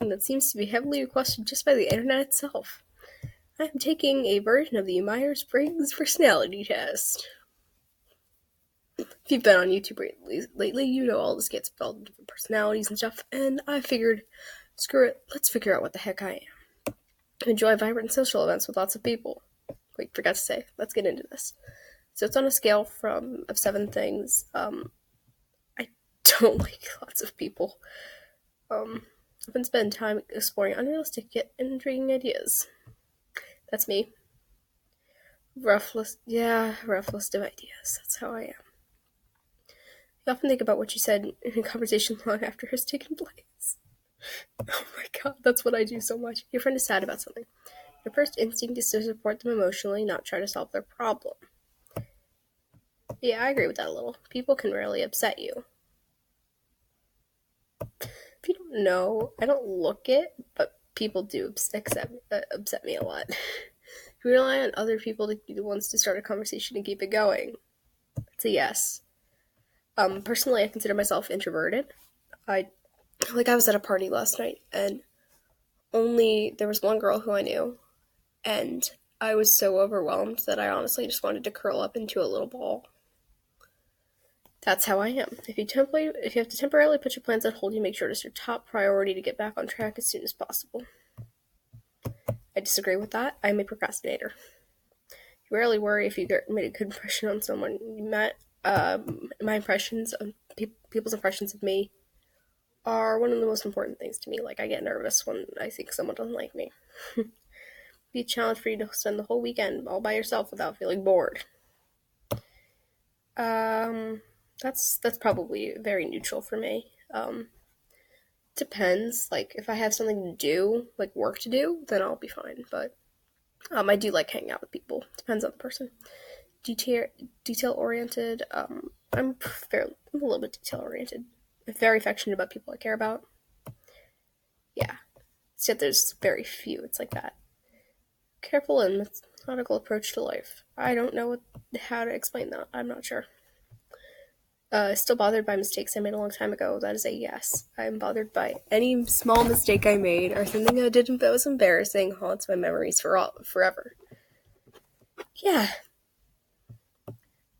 and that seems to be heavily requested just by the internet itself. I'm taking a version of the Myers-Briggs personality test. If you've been on YouTube lately, you know all the skits with all the different personalities and stuff, and I figured, screw it, let's figure out what the heck I am. I enjoy vibrant social events with lots of people. Wait, forgot to say, let's get into this. So it's on a scale of 7 things. I don't like lots of people. I've been spending time exploring unrealistic yet intriguing ideas. That's me. Rough list of ideas. That's how I am. You often think about what you said in a conversation long after it has taken place. Oh my god, that's what I do so much. Your friend is sad about something. Your first instinct is to support them emotionally, not try to solve their problem. Yeah, I agree with that a little. People can rarely upset you. If you don't know, I don't look it, but people do upset me a lot. If you rely on other people to be the ones to start a conversation and keep it going, it's a yes. Personally, I consider myself introverted. I was at a party last night, and there was one girl who I knew, and I was so overwhelmed that I honestly just wanted to curl up into a little ball. That's how I am. If you have to temporarily put your plans on hold, you make sure it's your top priority to get back on track as soon as possible. I disagree with that. I'm a procrastinator. You rarely worry if you made a good impression on someone you met. My impressions of people's impressions of me are one of the most important things to me. Like, I get nervous when I think someone doesn't like me. Be a challenge for you to spend the whole weekend all by yourself without feeling bored. That's probably very neutral for me. Depends. Like, if I have something to do, like work to do, then I'll be fine. But I do like hanging out with people. Depends on the person. Detail oriented. I'm a little bit detail oriented. I'm very affectionate about people I care about. Yeah. Except there's very few. It's like that. Careful and methodical approach to life. I don't know how to explain that. I'm not sure. Still bothered by mistakes I made a long time ago. That is a yes. I'm bothered by any small mistake I made or something I did that was embarrassing haunts my memories forever. Yeah.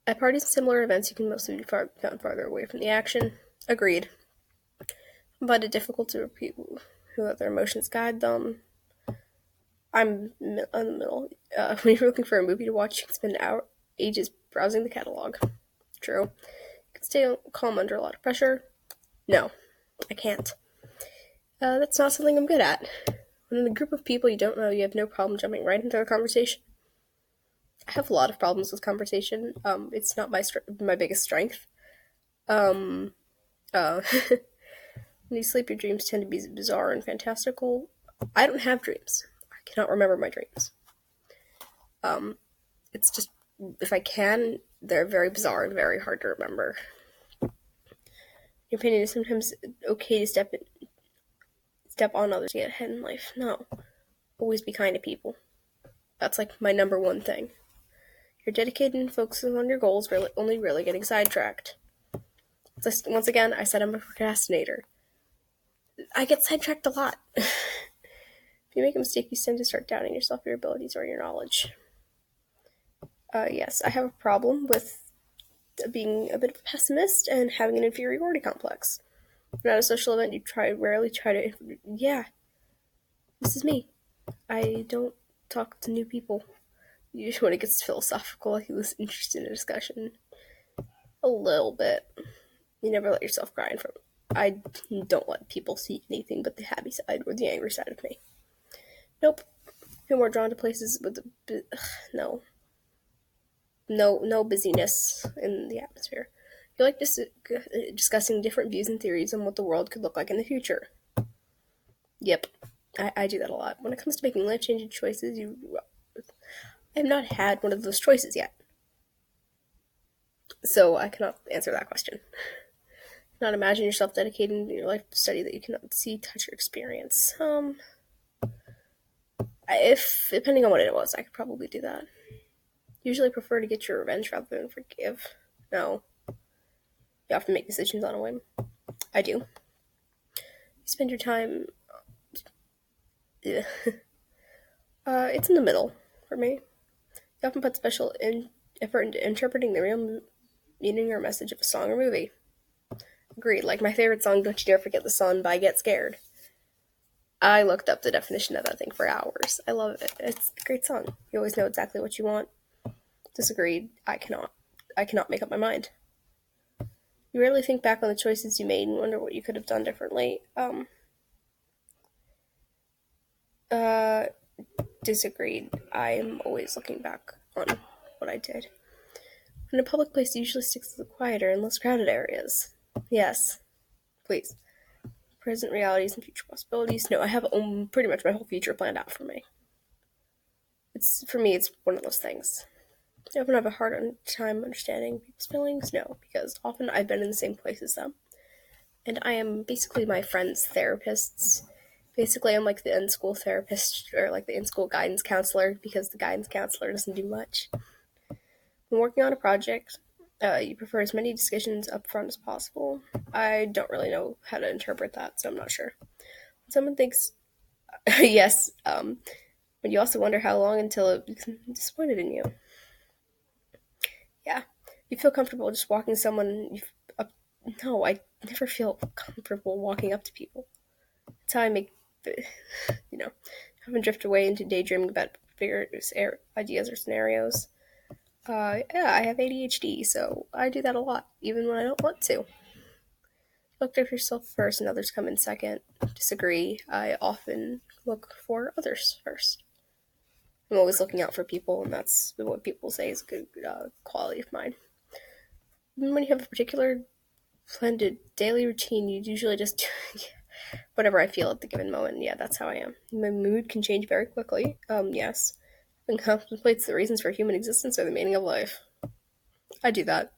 At parties and similar events, you can mostly be found farther away from the action. Agreed. But it's difficult to repeat who let their emotions guide them. I'm in the middle. When you're looking for a movie to watch, you can spend ages browsing the catalog. True. You can stay calm under a lot of pressure. No, I can't. That's not something I'm good at. When in a group of people you don't know, you have no problem jumping right into a conversation. I have a lot of problems with conversation. It's not my biggest strength. When you sleep, your dreams tend to be bizarre and fantastical. I don't have dreams. I cannot remember my dreams. It's just, if I can, they're very bizarre and very hard to remember. Your opinion is sometimes okay to step on others to get ahead in life. No. Always be kind to people. That's like my number one thing. You're dedicated and focusing on your goals, only really getting sidetracked. Once again, I said I'm a procrastinator. I get sidetracked a lot. If you make a mistake, you tend to start doubting yourself, your abilities, or your knowledge. Yes, I have a problem with being a bit of a pessimist and having an inferiority complex. When at a social event, you rarely try to. Yeah, this is me. I don't talk to new people. Usually, when it gets philosophical, I lose interest in a discussion. A little bit. You never let yourself cry in front. I don't let people see anything but the happy side or the angry side of me. Nope. Feel more drawn to places with no busyness in the atmosphere. You like discussing different views and theories on what the world could look like in the future. Yep, I do that a lot. When it comes to making life-changing choices, I have not had one of those choices yet. So I cannot answer that question. Not imagine yourself dedicating your life to study that you cannot see, touch, or experience. If depending on what it was, I could probably do that. Usually prefer to get your revenge rather than forgive. No. You often make decisions on a whim. I do. You spend your time Yeah. It's in the middle for me. You often put effort into interpreting the real meaning or message of a song or movie. Agreed. Like my favorite song, "Don't You Dare Forget the Sun" by Get Scared. I looked up the definition of that thing for hours. I love it. It's a great song. You always know exactly what you want. Disagreed. I cannot. I cannot make up my mind. You rarely think back on the choices you made and wonder what you could have done differently. Uh, Disagreed. I am always looking back on what I did. In a public place, it usually sticks to the quieter and less crowded areas. Yes, please. Present realities and future possibilities. No, I have pretty much my whole future planned out for me. It's for me. It's one of those things. I often have a hard time understanding people's feelings. No, because often I've been in the same place as them, and I am basically my friend's therapists. Basically, I'm like the in-school therapist or like the in-school guidance counselor because the guidance counselor doesn't do much. When working on a project, you prefer as many discussions up front as possible. I don't really know how to interpret that, so I'm not sure. Someone thinks, yes, but you also wonder how long until it's disappointed in you. Yeah, you feel comfortable just walking someone. Up, no, I never feel comfortable walking up to people. That's how I make the, having drift away into daydreaming about bigger ideas or scenarios. Yeah, I have ADHD, so I do that a lot, even when I don't want to. Look after yourself first and others come in second. Disagree. I often look for others first. I'm always looking out for people, and that's what people say is a good quality of mine. Even when you have a particular planned daily routine, you usually just do whatever I feel at the given moment. Yeah, that's how I am. My mood can change very quickly. Yes. And contemplates the reasons for human existence or the meaning of life. I do that.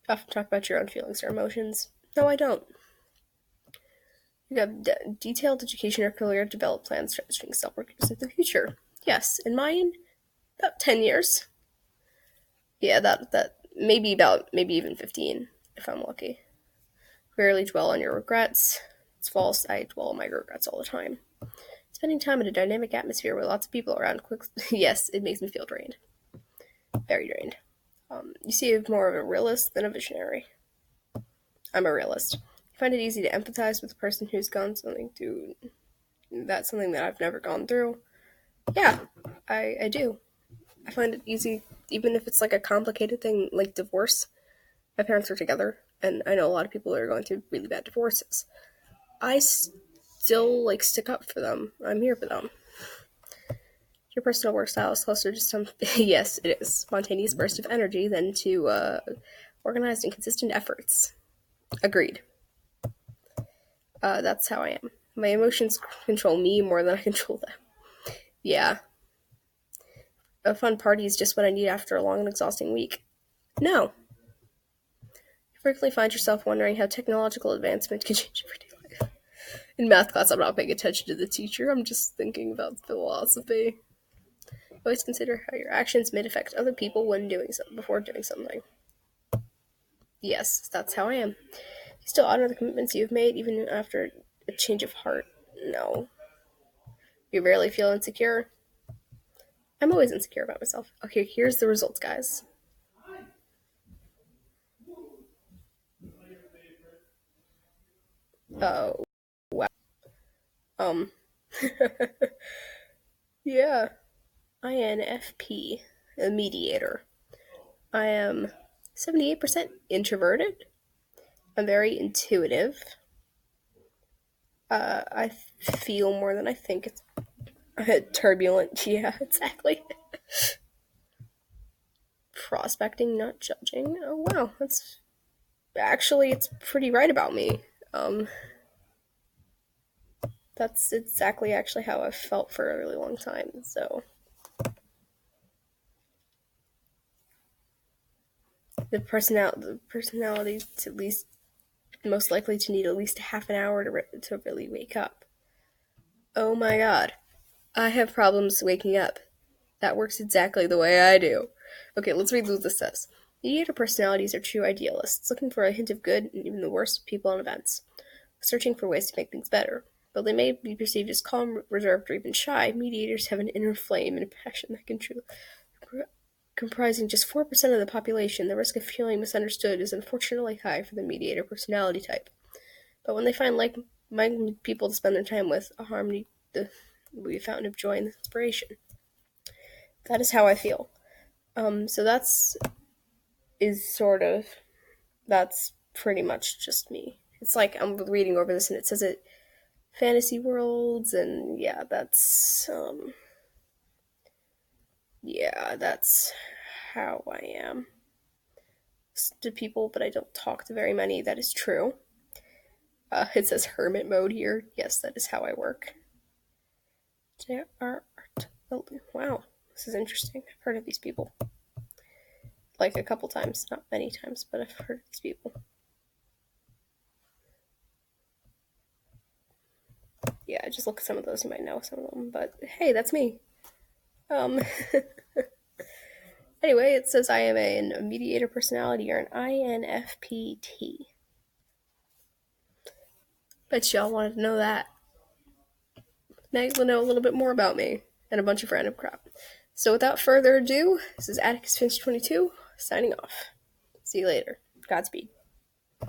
You often talk about your own feelings or emotions. No, I don't. You have detailed education or career developed plans stretching self-work into the future. Yes, in mine, about 10 years. Yeah, that maybe even 15 if I'm lucky. Rarely dwell on your regrets. It's false. I dwell on my regrets all the time. Spending time in a dynamic atmosphere with lots of people around yes, it makes me feel drained. Very drained. You see more of a realist than a visionary. I'm a realist. I find it easy to empathize with a person who's gone something through that's something that I've never gone through. Yeah, I do. I find it easy, even if it's like a complicated thing like divorce. My parents are together, and I know a lot of people are going through really bad divorces. I still like stick up for them. I'm here for them. Your personal work style is closer to some yes, it is spontaneous burst of energy than to organized and consistent efforts. Agreed. That's how I am. My emotions control me more than I control them. Yeah, a fun party is just what I need after a long and exhausting week. No. You frequently find yourself wondering how technological advancement can change everyday life. In math class, I'm not paying attention to the teacher. I'm just thinking about philosophy. Always consider how your actions may affect other people when doing something before doing something. Yes, that's how I am. You still honor the commitments you've made even after a change of heart. No. You rarely feel insecure. I'm always insecure about myself. Okay, here's the results, guys. Oh, wow. Um, yeah. INFP, a mediator. I am 78% introverted. I'm very intuitive. I feel more than I think. It's turbulent. Yeah, exactly. Prospecting, not judging. Oh wow, that's actually it's pretty right about me. Um, that's exactly actually how I've felt for a really long time. So the personality to at least most likely to need at least half an hour to really wake up. Oh my god, I have problems waking up. That works exactly the way I do. Okay, let's read what this says. Mediator personalities are true idealists, looking for a hint of good in even the worst people and events, searching for ways to make things better. Though they may be perceived as calm, reserved, or even shy, mediators have an inner flame and a passion that can truly. Comprising just 4% of the population, the risk of feeling misunderstood is unfortunately high for the mediator personality type. But when they find like-minded people to spend their time with, a harmony will be a fountain of joy and inspiration. That is how I feel. So that's pretty much just me. It's like I'm reading over this and it says it fantasy worlds, and that's how I am to people, but I don't talk to very many. That is true. It says hermit mode here. Yes, that is how I work. Wow, this is interesting. I've heard of these people. Like a couple times, not many times, but I've heard of these people. Yeah, just look at some of those. You might know some of them, but hey, that's me. Anyway, it says I am a mediator personality or an INFPT. Bet y'all wanted to know that. Now you'll know a little bit more about me and a bunch of random crap. So without further ado, this is Atticus Finch 22 signing off. See you later. Godspeed.